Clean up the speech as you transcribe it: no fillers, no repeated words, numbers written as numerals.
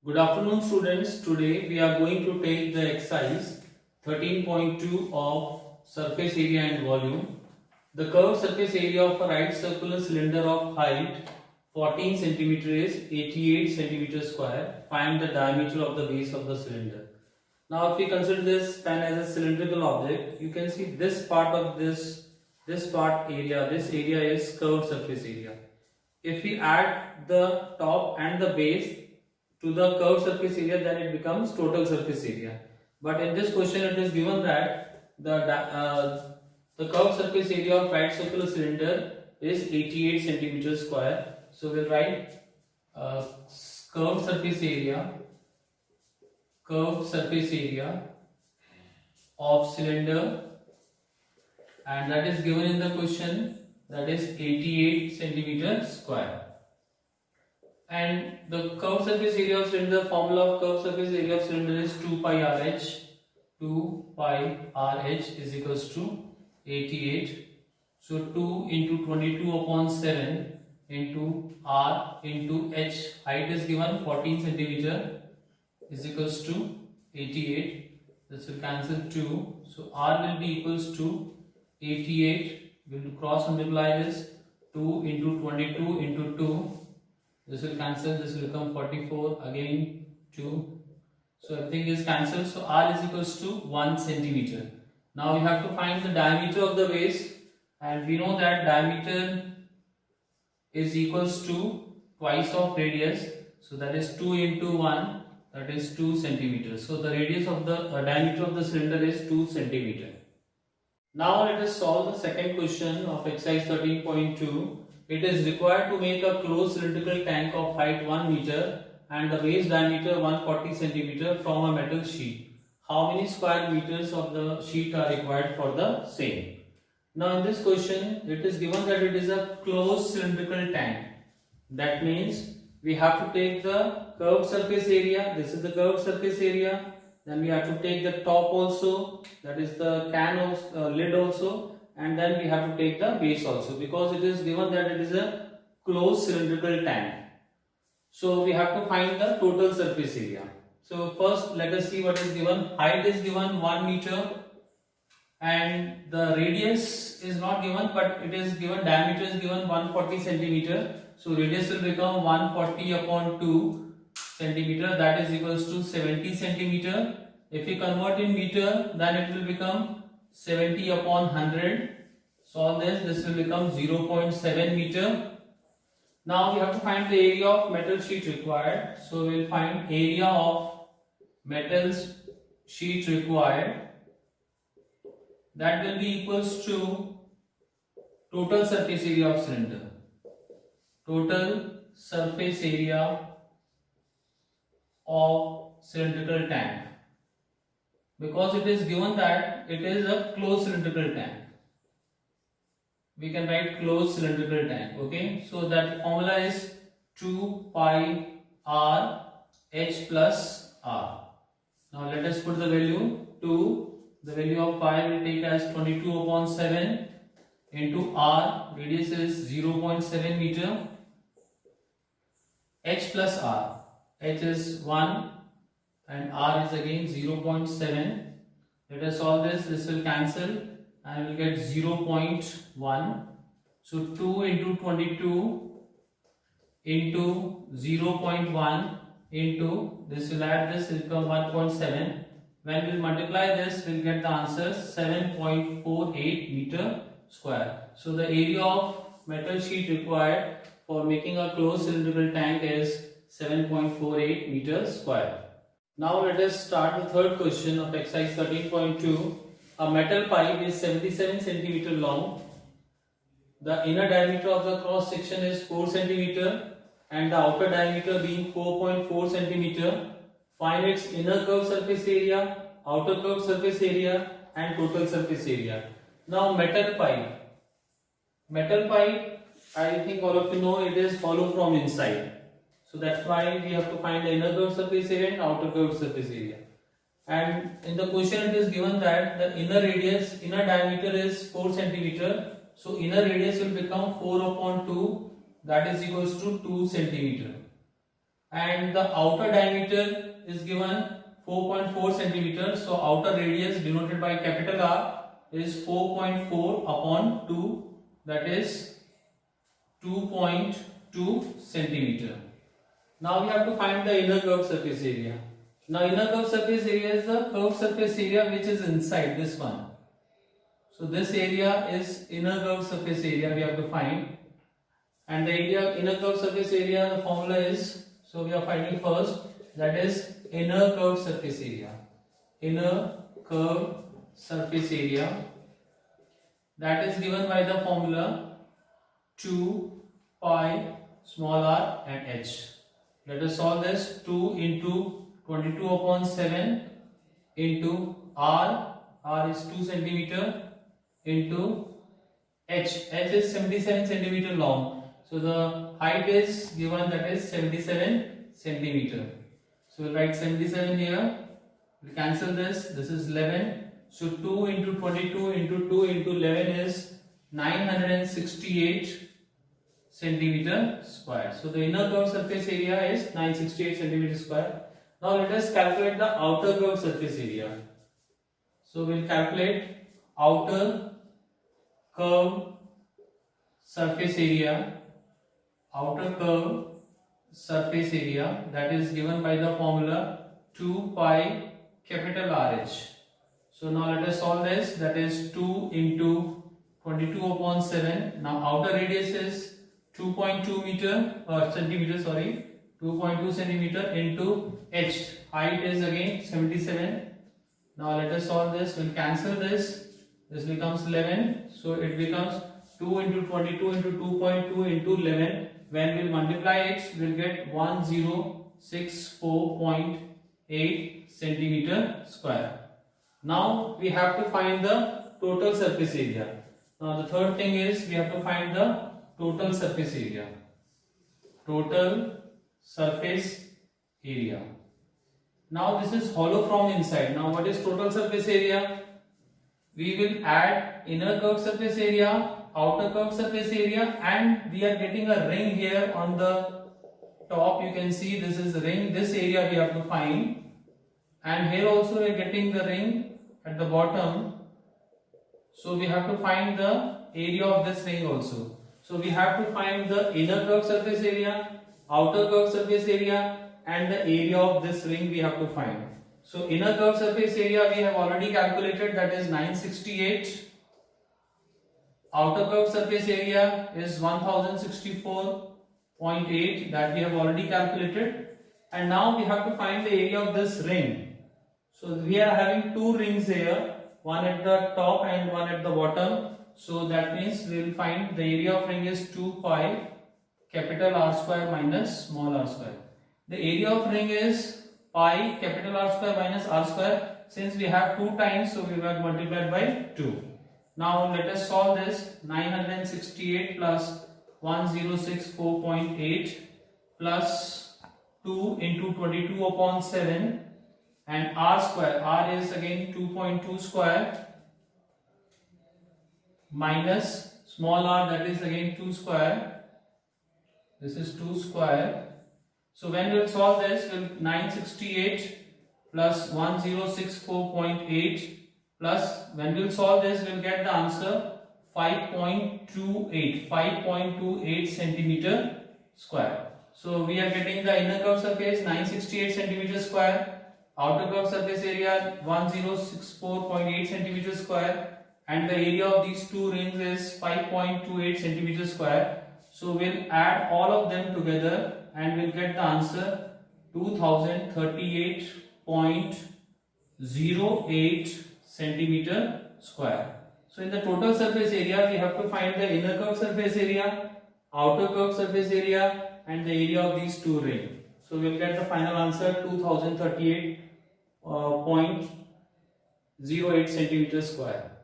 Good afternoon students. Today we are going to take the exercise 13.2 of surface area and volume. The curved surface area of a right circular cylinder of height 14 cm is 88 cm square. Find the diameter of the base of the cylinder. Now if we consider this pen as a cylindrical object, you can see this part of this area is curved surface area. If we add the top and the base to the curved surface area, then it becomes total surface area. But in this question it is given that the curved surface area of right circular cylinder is 88 cm square. So we'll write curved surface area of cylinder, and that is given in the question, that is 88 cm square. And the curved surface area of cylinder, formula of curved surface area of cylinder is 2 pi RH. 2 pi RH is equals to 88. So 2 into 22 upon 7 into R into H. Height is given 14 centimeter is equals to 88. This will cancel 2. So R will be equals to 88. We will cross multiply this. 2 into 22 into 2. This will cancel, this will become 44, again 2. So everything is cancelled. So R is equals to 1 centimeter. Now we have to find the diameter of the base, and we know that diameter is equals to twice of radius. So that is 2 into 1, that is 2 centimeters. So the radius of the diameter of the cylinder is 2 centimeter. Now let us solve the second question of exercise 13.2. It is required to make a closed cylindrical tank of height 1 meter and the base diameter 140 centimeter from a metal sheet. How many square meters of the sheet are required for the same? Now in this question it is given that it is a closed cylindrical tank. That means we have to take the curved surface area. This is the curved surface area. Then we have to take the top also, that is the can also, lid also. And then we have to take the base also, because it is given that it is a closed cylindrical tank. So we have to find the total surface area. So first let us see what is given. Height is given 1 meter and the radius is not given, but it is given diameter is given 140 centimeter. So radius will become 140 upon 2 centimeter, that is equals to 70 centimeter. If we convert in meter, then it will become 70 upon 100. Solve this will become 0.7 meter. Now we have to find the area of metal sheet required. So we will find area of metal sheet required. That will be equals to total surface area of cylinder. Total surface area of cylindrical tank. Because it is given that it is a closed cylindrical tank, we can write closed cylindrical tank. Okay, so that formula is 2 pi R H plus R. Now let us put the value 2. The value of pi will take as 22 upon 7 into R. Radius is 0.7 meter. H plus R. H is 1 and R is again 0.7. Let us solve this. This will cancel and we will get 0.1. So 2 into 22 into 0.1 into this will add this will become 1.7. When we will multiply this, we will get the answer 7.48 meter square. So the area of metal sheet required for making a closed cylindrical tank is 7.48 meters square. Now let us start the third question of exercise 13.2. A metal pipe is 77 cm long. The inner diameter of the cross section is 4 cm and the outer diameter being 4.4 cm. Find its inner curved surface area, outer curved surface area and total surface area. Now metal pipe, I think all of you know it is hollow from inside. So that's why we have to find the inner curved surface area and outer curved surface area. And in the question it is given that the inner diameter is 4 centimeter. So inner radius will become 4 upon 2, that is equals to 2 centimeter. and the outer diameter is given 4.4 centimeters. So outer radius denoted by capital R is 4.4 upon 2, that is 2.2 centimeter. Now we have to find the inner curved surface area. Now inner curved surface area is the curved surface area which is inside this one. So this area is inner curved surface area we have to find, and the area inner curved surface area, the formula is, so we are finding first, that is inner curved surface area. Inner curved surface area, that is given by the formula 2 pi small r and h. Let us solve this. 2 into 22 upon 7 into r is 2 centimeter, into h is 77 centimeter long. So the height is given, that is 77 centimeter. So we'll write 77 here. We'll cancel this. This is 11. So 2 into 22 into 2 into 11 is 968 centimeter square. So the inner curved surface area is 968 centimeter square. Now let us calculate the outer curved surface area. So we'll calculate outer curved surface area. Outer curved surface area, that is given by the formula 2 pi capital RH. So now let us solve this. That is 2 into 22 upon 7. Now outer radius is 2.2 meter or centimeter, sorry, 2.2 centimeter into h. Height is again 77. Now let us solve this. We'll cancel this. This becomes 11. So it becomes 2 into 22 into 2.2 into 11. When we'll multiply it, we'll get 1064.8 centimeter square. Now we have to find the total surface area. Now the third thing is we have to find the total surface area. Total surface area. Now this is hollow from inside. Now what is total surface area? We will add inner curved surface area, outer curved surface area, and we are getting a ring here on the top. You can see this is the ring. This area we have to find, and here also we are getting the ring at the bottom. So we have to find the area of this ring also. So we have to find the inner curved surface area, outer curved surface area, and the area of this ring we have to find. So inner curved surface area we have already calculated, that is 968. Outer curved surface area is 1064.8, that we have already calculated. And now we have to find the area of this ring. So we are having two rings here, one at the top and one at the bottom. So that means we will find the area of ring is 2 pi capital R square minus small r square. The area of ring is pi capital R square minus r square. Since we have 2 times, so we have multiplied by 2. Now let us solve this. 968 plus 1064.8 plus 2 into 22 upon 7 and r square. R is again 2.2 square minus small r, that is again 2 square. This is 2 square. So when we will solve this, we'll 968 plus 1064.8 plus, when we will solve this, we will get the answer 5.28 centimeter square. So we are getting the inner curved surface 968 centimeter square, outer curved surface area 1064.8 centimeter square, and the area of these two rings is 5.28 centimeter square. So we'll add all of them together and we'll get the answer 2038.08 centimeter square. So in the total surface area, we have to find the inner curved surface area, outer curved surface area, and the area of these two rings. So we'll get the final answer 2038.08 centimeter square.